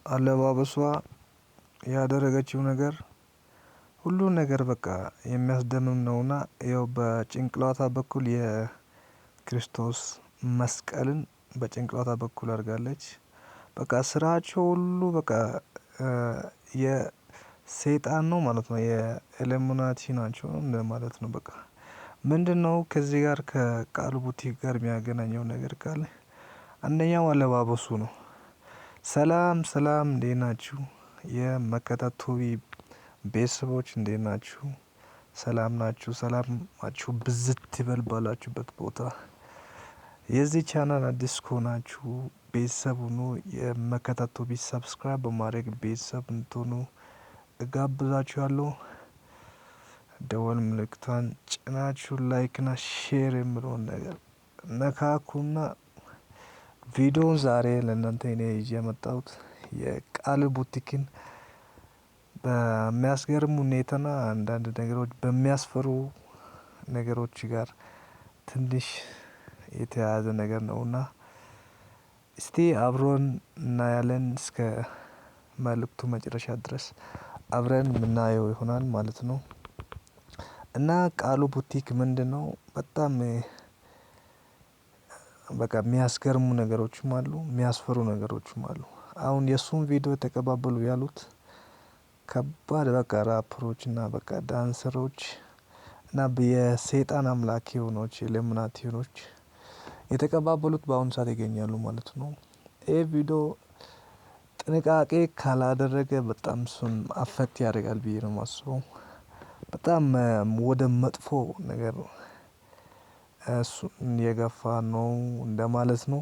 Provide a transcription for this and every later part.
አለባበሷ ያደረገችው ነገር ሁሉ ነገር በቃ የሚያስደምም ነውና ያው በጭንቅላቷ በኩል የክርስቶስ መስቀልን በጭንቅላቷ በኩል አድርጋለች። በቃ ስራቸው ሁሉ በቃ የሰይጣን ነው ማለት ነው። የኢሉሚናቲ ናቸው ማለት ነው። በቃ ምንድነው ከዚህ ጋር ከቃል ቡቲክ ጋር የሚያገናኘው ነገር ካለ አንደኛው አለባበሱ ነው። ሰላም ሰላም እንዴት ናችሁ? የመከታቶቢ ቤተሰቦች እንዴት ናችሁ? ሰላም ናችሁ? ሰላማችሁ ብዝት ይበል ባላችሁበት ቦታ። የዚህ ቻናል አዲስ ከሆናችሁ ቤተሰብ ሁኑ። የመከታቶቢ ሰብስክራይብ በማድረግ ቤተሰብ እንድትሆኑ እጋብዛችኋለሁ። ደወል ምልክቷን ጭናችሁ ላይክና ሼር የሚለውን ነገር ነካኩና ቪዲዮውን ዛሬ ለእናንተ እኔ ይዤ የመጣሁት የቃል ቡቲክን በሚያስገርም ሁኔታና አንዳንድ ነገሮች በሚያስፈሩ ነገሮች ጋር ትንሽ የተያያዘ ነገር ነውና እስቲ አብሮን እናያለን። እስከ መልእክቱ መጨረሻ ድረስ አብረን የምናየው ይሆናል ማለት ነው። እና ቃሉ ቡቲክ ምንድነው? በጣም በቃ የሚያስገርሙ ነገሮችም አሉ፣ የሚያስፈሩ ነገሮችም አሉ። አሁን የእሱን ቪዲዮ ተቀባበሉ ያሉት ከባድ በቃ ራፐሮች እና በቃ ዳንሰሮች እና የሰይጣን አምላኪ የሆኖች ኢሉሚናቲ የሆኖች የተቀባበሉት በአሁኑ ሰዓት ይገኛሉ ማለት ነው። ይሄ ቪዲዮ ጥንቃቄ ካላደረገ በጣም እሱን አፈክት ያደርጋል ብዬ ነው የማስበው። በጣም ወደ መጥፎ ነገር እሱን የገፋ ነው እንደማለት ነው።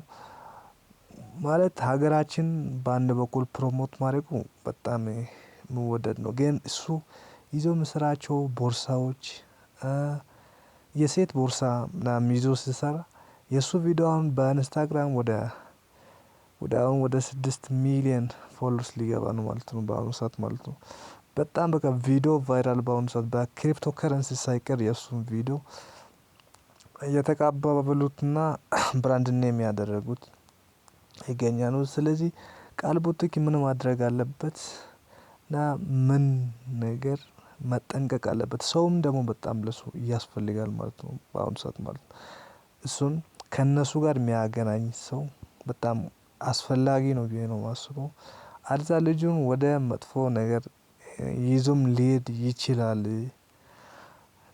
ማለት ሀገራችን በአንድ በኩል ፕሮሞት ማድረጉ በጣም የሚወደድ ነው። ግን እሱ ይዞ የሚሰራቸው ቦርሳዎች የሴት ቦርሳ ምናምን ይዞ ሲሰራ የእሱ ቪዲዮ አሁን በኢንስታግራም ወደ 6 ሚሊዮን ፎሎወርስ ሊገባ ነው ማለት ነው በአሁኑ ሰዓት ማለት ነው። በጣም በቃ ቪዲዮ ቫይራል በአሁኑ ሰዓት በክሪፕቶ ከረንሲ ሳይቀር የእሱን ቪዲዮ እየተቀባበሉትና ብራንድ ኔም ያደረጉት ይገኛሉ። ስለዚህ ቃል ቡቲክ ምን ማድረግ አለበት እና ምን ነገር መጠንቀቅ አለበት? ሰውም ደግሞ በጣም ለሱ ያስፈልጋል ማለት ነው በአሁኑ ሰዓት ማለት ነው። እሱን ከእነሱ ጋር የሚያገናኝ ሰው በጣም አስፈላጊ ነው ብዬ ነው የማስበው። አልዛ ልጁን ወደ መጥፎ ነገር ይዞም ሊሄድ ይችላል።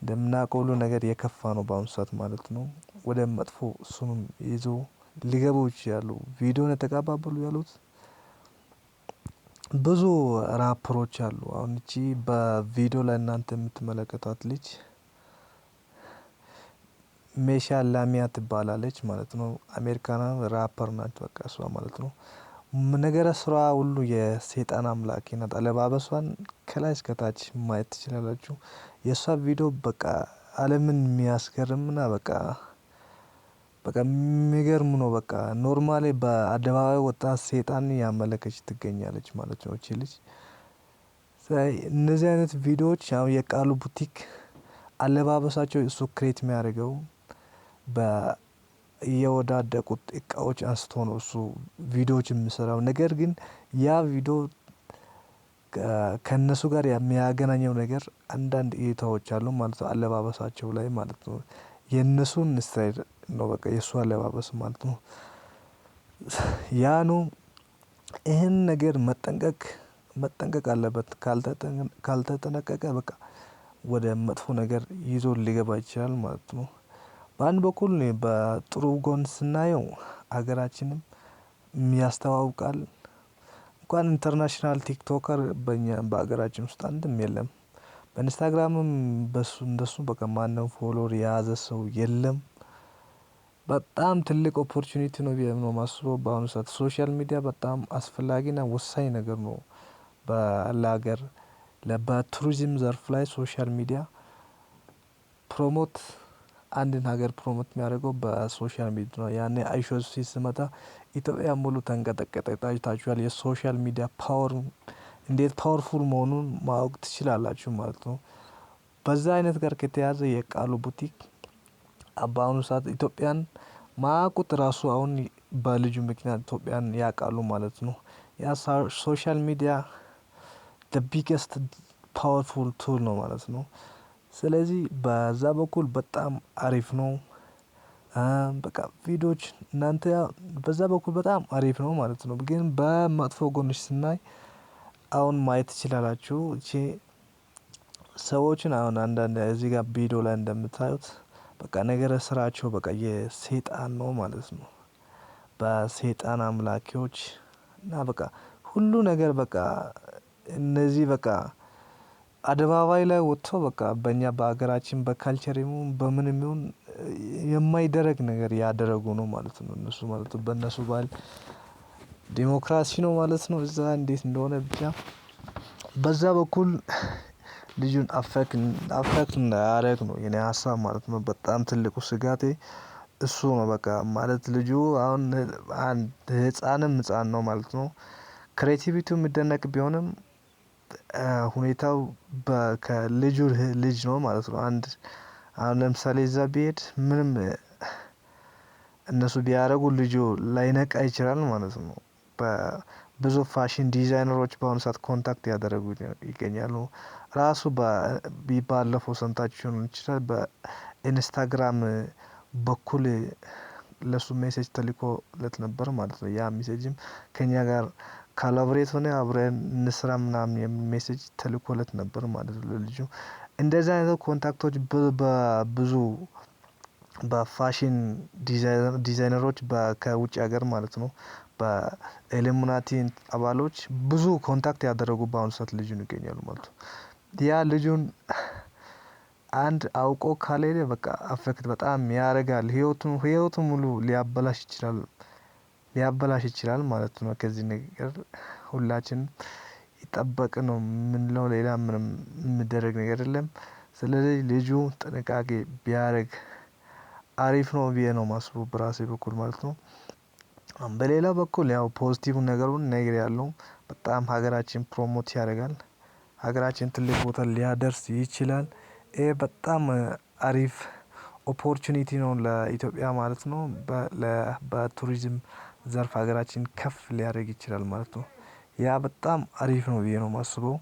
እንደምናውቀው ሁሉ ነገር የከፋ ነው በአሁኑ ሰዓት ማለት ነው። ወደ መጥፎ እሱንም ይዞ ሊገቡ ይችላሉ። ቪዲዮን የተቀባበሉ ያሉት ብዙ ራፐሮች አሉ። አሁን እቺ በቪዲዮ ላይ እናንተ የምትመለከቷት ልጅ ሜሻ ላሚያ ትባላለች ማለት ነው። አሜሪካና ራፐር ናት በቃ እሷ ማለት ነው። ነገረ ስራዋ ሁሉ የሰይጣን አምላኪ ናት። አለባበሷን ከላይ እስከታች ማየት ትችላላችሁ። የእሷ ቪዲዮ በቃ አለምን የሚያስገርምና በቃ የሚገርም ነው። በቃ ኖርማሊ በአደባባይ ወጣ ሰይጣንን ያመለከች ትገኛለች ማለት ነው እቺ ልጅ። እነዚህ አይነት ቪዲዮዎች አሁን የቃሉ ቡቲክ አለባበሳቸው እሱ ክሬት የሚያደርገው የወዳደቁት እቃዎች አንስቶ ነው እሱ ቪዲዮዎች የሚሰራው። ነገር ግን ያ ቪዲዮ ከእነሱ ጋር የሚያገናኘው ነገር አንዳንድ እይታዎች አሉ ማለት ነው አለባበሳቸው ላይ ማለት ነው። የእነሱን ስታይል ነው በቃ የእሱ አለባበስ ማለት ነው። ያ ነው ይሄን ነገር መጠንቀቅ አለበት። ካልተጠነቀቀ በቃ ወደ መጥፎ ነገር ይዞ ሊገባ ይችላል ማለት ነው። በአንድ በኩል በጥሩ ጎን ስናየው ሀገራችንም ያስተዋውቃል። እንኳን ኢንተርናሽናል ቲክቶከር በሀገራችን ውስጥ አንድም የለም። በኢንስታግራምም እንደሱ በቃ ማንም ፎሎወር የያዘ ሰው የለም። በጣም ትልቅ ኦፖርቹኒቲ ነው ብዬ ነው የማስበው በአሁኑ ሰዓት ሶሻል ሚዲያ በጣም አስፈላጊና ወሳኝ ነገር ነው። ለሀገር በቱሪዝም ዘርፍ ላይ ሶሻል ሚዲያ ፕሮሞት አንድን ሀገር ፕሮሞት የሚያደርገው በሶሻል ሚዲያ ነው። ያኔ አይሾ ሲመጣ ኢትዮጵያ ሙሉ ተንቀጠቀጠ። አይታችኋል የሶሻል ሚዲያ ፓወር እንዴት ፓወርፉል መሆኑን ማወቅ ትችላላችሁ ማለት ነው። በዛ አይነት ጋር ከተያዘ የቃሉ ቡቲክ በአሁኑ ሰዓት ኢትዮጵያን ማያውቁት ራሱ አሁን በልጁ ምክንያት ኢትዮጵያን ያውቃሉ ማለት ነው። ያ ሶሻል ሚዲያ ቢገስት ፓወርፉል ቱል ነው ማለት ነው። ስለዚህ በዛ በኩል በጣም አሪፍ ነው። በቃ ቪዲዮዎች እናንተ በዛ በኩል በጣም አሪፍ ነው ማለት ነው። ግን በመጥፎ ጎንሽ ስናይ አሁን ማየት ትችላላችሁ እቺ ሰዎችን አሁን አንዳንድ እዚህ ጋር ቪዲዮ ላይ እንደምታዩት በቃ ነገረ ስራቸው በቃ የሰይጣን ነው ማለት ነው። በሰይጣን አምላኪዎች እና በቃ ሁሉ ነገር በቃ እነዚህ በቃ አደባባይ ላይ ወጥቶ በቃ በእኛ በሀገራችን በካልቸር ይሁን በምንም ይሁን የማይደረግ ነገር ያደረጉ ነው ማለት ነው። እነሱ ማለት ነው በእነሱ ባህል ዲሞክራሲ ነው ማለት ነው። እዛ እንዴት እንደሆነ ብቻ በዛ በኩል ልጁን አፌክት እንዳያደርግ ነው የኔ ሀሳብ ማለት ነው። በጣም ትልቁ ስጋቴ እሱ ነው። በቃ ማለት ልጁ አሁን አንድ ህፃን ነው ማለት ነው። ክሬቲቪቲው የሚደነቅ ቢሆንም ሁኔታው ከልጁ ልጅ ነው ማለት ነው። አንድ አሁን ለምሳሌ እዛ ቢሄድ ምንም እነሱ ቢያደርጉ ልጁ ላይነቃ ይችላል ማለት ነው። በብዙ ፋሽን ዲዛይነሮች በአሁኑ ሰዓት ኮንታክት ያደረጉ ይገኛሉ። ራሱ ባለፈው ሰምታችሁ ሊሆን ይችላል በኢንስታግራም በኩል ለሱ ሜሴጅ ተልኮለት ነበር ማለት ነው። ያ ሜሴጅም ከኛ ጋር ካላብሬት ሆነ አብረን እንስራ ምናምን የሚል ሜሴጅ ተልኮለት ነበር ማለት ነው። ለልጁ እንደዚህ አይነት ኮንታክቶች በብዙ በፋሽን ዲዛይነሮች ከውጭ ሀገር ማለት ነው በኢሉሚናቲ አባሎች ብዙ ኮንታክት ያደረጉ በአሁኑ ሰዓት ልጁን ይገኛሉ ማለት ነው። ያ ልጁን አንድ አውቆ ካልሄደ በቃ አፌክት በጣም ያደርጋል ህይወቱን ሙሉ ሊያበላሽ ይችላል ማለት ነው። ከዚህ ነገር ሁላችንም ይጠበቅ ነው የምንለው ሌላ ምንም የሚደረግ ነገር የለም። ስለዚህ ልጁ ጥንቃቄ ቢያደርግ አሪፍ ነው ብዬ ነው የማስበው በራሴ በኩል ማለት ነው። በሌላ በኩል ያው ፖዚቲቭ ነገሩን ነግሬያለሁ። በጣም ሀገራችን ፕሮሞት ያደርጋል። ሀገራችን ትልቅ ቦታ ሊያደርስ ይችላል። ይሄ በጣም አሪፍ ኦፖርቹኒቲ ነው ለኢትዮጵያ ማለት ነው። በቱሪዝም ዘርፍ ሀገራችን ከፍ ሊያደርግ ይችላል ማለት ነው። ያ በጣም አሪፍ ነው ብዬ ነው የማስበው።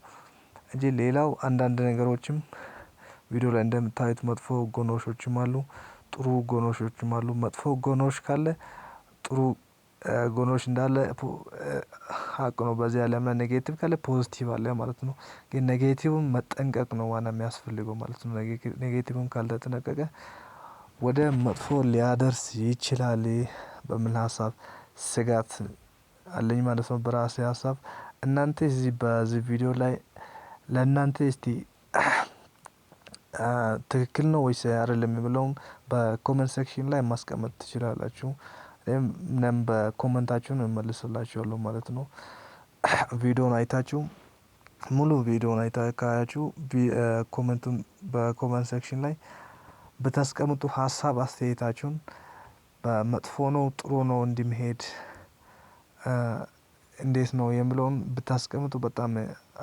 እንጂ ሌላው አንዳንድ ነገሮችም ቪዲዮ ላይ እንደምታዩት መጥፎ ጎኖሾችም አሉ። ጥሩ ጎኖሾችም አሉ። መጥፎ ጎኖሽ ካለ ጥሩ ጎኖሽ እንዳለ ሀቅ ነው። በዚህ አለም ላይ ኔጌቲቭ ካለ ፖዚቲቭ አለ ማለት ነው። ግን ኔጌቲቭን መጠንቀቅ ነው ዋና የሚያስፈልገው ማለት ነው። ኔጌቲቭን ካልተጠነቀቀ ወደ መጥፎ ሊያደርስ ይችላል በሚል ሀሳብ ስጋት አለኝ ማለት ነው። በራሴ ሀሳብ እናንተ እዚህ በዚህ ቪዲዮ ላይ ለእናንተ እስቲ ትክክል ነው ወይስ አይደለም የሚለውን በኮመንት ሴክሽን ላይ ማስቀመጥ ትችላላችሁ። እኔም በኮመንታችሁን እመልስላችኋለሁ ማለት ነው። ቪዲዮውን አይታችሁ ሙሉ ቪዲዮውን ካያችሁ ኮመንቱን በኮመንት ሴክሽን ላይ ብታስቀምጡ ሀሳብ አስተያየታችሁን በመጥፎ ነው ጥሩ ነው እንዲመሄድ እንዴት ነው የሚለውን ብታስቀምጡ በጣም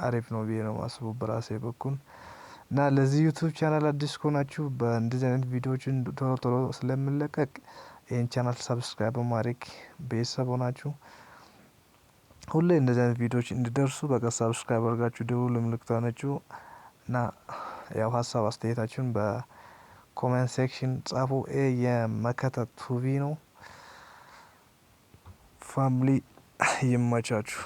አሪፍ ነው ብዬ ነው የማስበው በራሴ በኩል። እና ለዚህ ዩቲዩብ ቻናል አዲስ ከሆናችሁ በእንደዚህ አይነት ቪዲዮዎችን ቶሎ ቶሎ ስለምንለቀቅ ይሄን ቻናል ሰብስክራይብ በማድረግ ቤተሰብ ሆናችሁ ሁሌ እንደዚህ አይነት ቪዲዮዎች እንዲደርሱ በቃ ሰብስክራይብ አድርጋችሁ ደውል ምልክቷን ነጩ እና ያው ሀሳብ አስተያየታችሁን በኮሜንት ሴክሽን ጻፉ። የመከታ ቱቢ ነው። ፋሚሊ ይመቻችሁ።